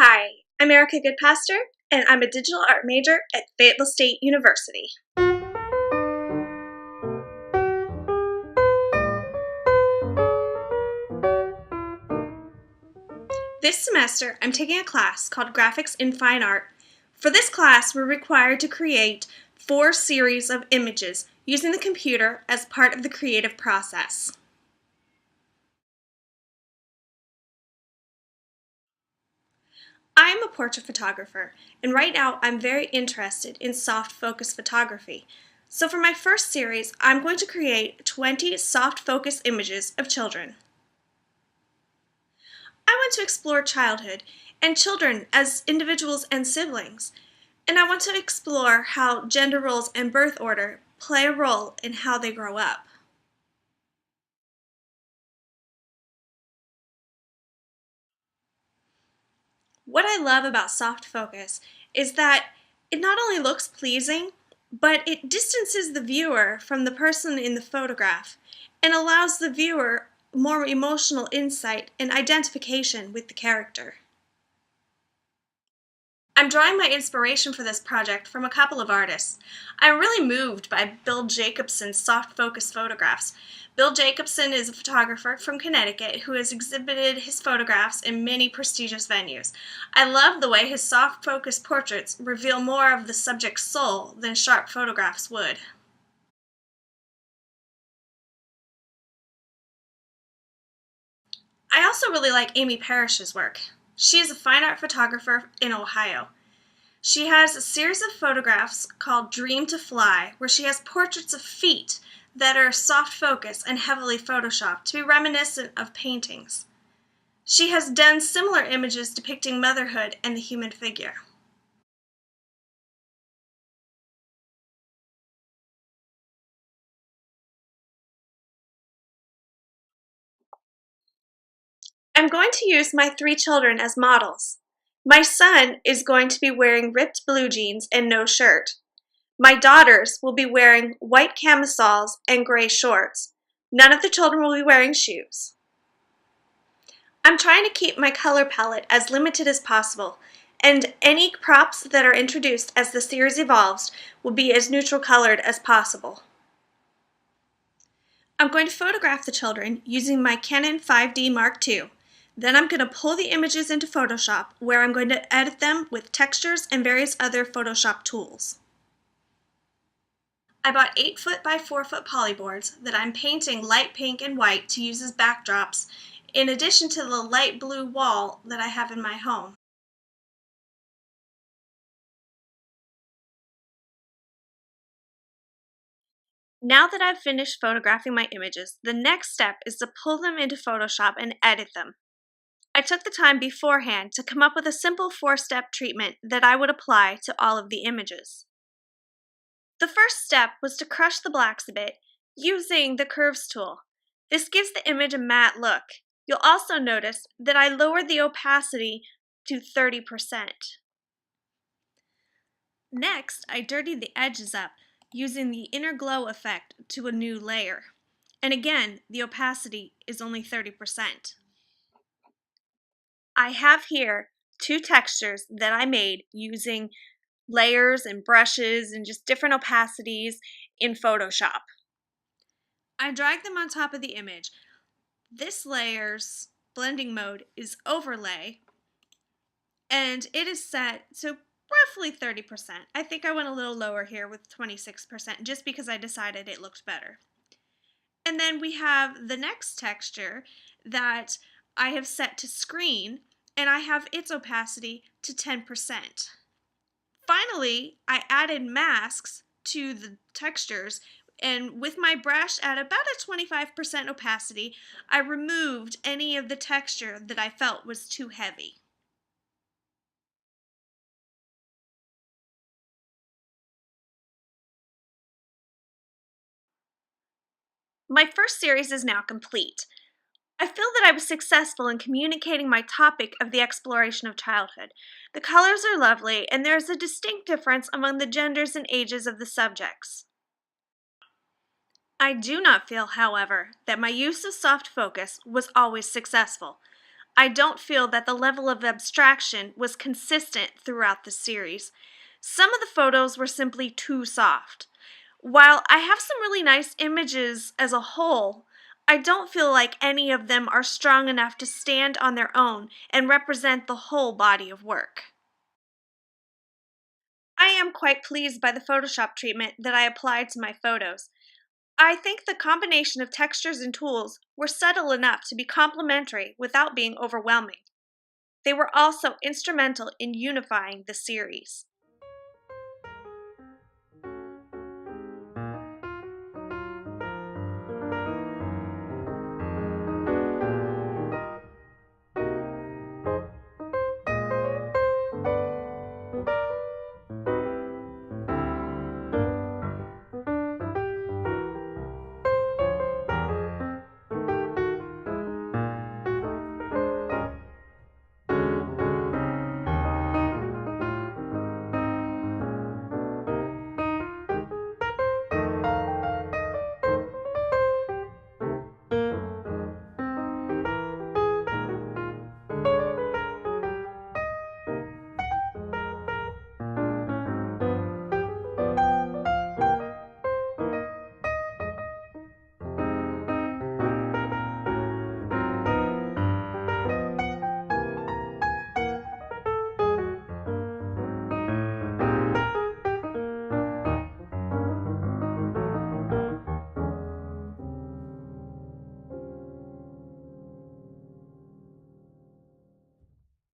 Hi, I'm Erica Goodpaster, and I'm a digital art major at Fayetteville State University. This semester, I'm taking a class called Graphics in Fine Art. For this class, we're required to create 4 series of images using the computer as part of the creative process. I'm a portrait photographer, and right now I'm very interested in soft focus photography. So for my first series, I'm going to create 20 soft focus images of children. I want to explore childhood and children as individuals and siblings, and I want to explore how gender roles and birth order play a role in how they grow up. What I love about soft focus is that it not only looks pleasing, but it distances the viewer from the person in the photograph and allows the viewer more emotional insight and identification with the character. I'm drawing my inspiration for this project from a couple of artists. I'm really moved by Bill Jacobson's soft focus photographs. Bill Jacobson is a photographer from Connecticut who has exhibited his photographs in many prestigious venues. I love the way his soft focus portraits reveal more of the subject's soul than sharp photographs would. I also really like Amy Parrish's work. She is a fine art photographer in Ohio. She has a series of photographs called Dream to Fly, where she has portraits of feet that are soft focus and heavily photoshopped to be reminiscent of paintings. She has done similar images depicting motherhood and the human figure. I'm going to use my 3 children as models. My son is going to be wearing ripped blue jeans and no shirt. My daughters will be wearing white camisoles and gray shorts. None of the children will be wearing shoes. I'm trying to keep my color palette as limited as possible, and any props that are introduced as the series evolves will be as neutral colored as possible. I'm going to photograph the children using my Canon 5D Mark II. Then I'm going to pull the images into Photoshop, where I'm going to edit them with textures and various other Photoshop tools. I bought 8-foot by 4-foot polyboards that I'm painting light pink and white to use as backdrops, in addition to the light blue wall that I have in my home. Now that I've finished photographing my images, the next step is to pull them into Photoshop and edit them. I took the time beforehand to come up with a simple 4-step treatment that I would apply to all of the images. The first step was to crush the blacks a bit using the Curves tool. This gives the image a matte look. You'll also notice that I lowered the opacity to 30%. Next, I dirtied the edges up using the inner glow effect to a new layer. And again, the opacity is only 30%. I have here 2 textures that I made using layers and brushes and just different opacities in Photoshop. I drag them on top of the image. This layer's blending mode is overlay, and it is set to roughly 30%. I think I went a little lower here with 26% just because I decided it looked better. And then we have the next texture that I have set to screen, and I have its opacity to 10%. Finally, I added masks to the textures, and with my brush at about a 25% opacity, I removed any of the texture that I felt was too heavy. My first series is now complete. I feel that I was successful in communicating my topic of the exploration of childhood. The colors are lovely, and there is a distinct difference among the genders and ages of the subjects. I do not feel, however, that my use of soft focus was always successful. I don't feel that the level of abstraction was consistent throughout the series. Some of the photos were simply too soft. While I have some really nice images as a whole, I don't feel like any of them are strong enough to stand on their own and represent the whole body of work. I am quite pleased by the Photoshop treatment that I applied to my photos. I think the combination of textures and tools were subtle enough to be complementary without being overwhelming. They were also instrumental in unifying the series.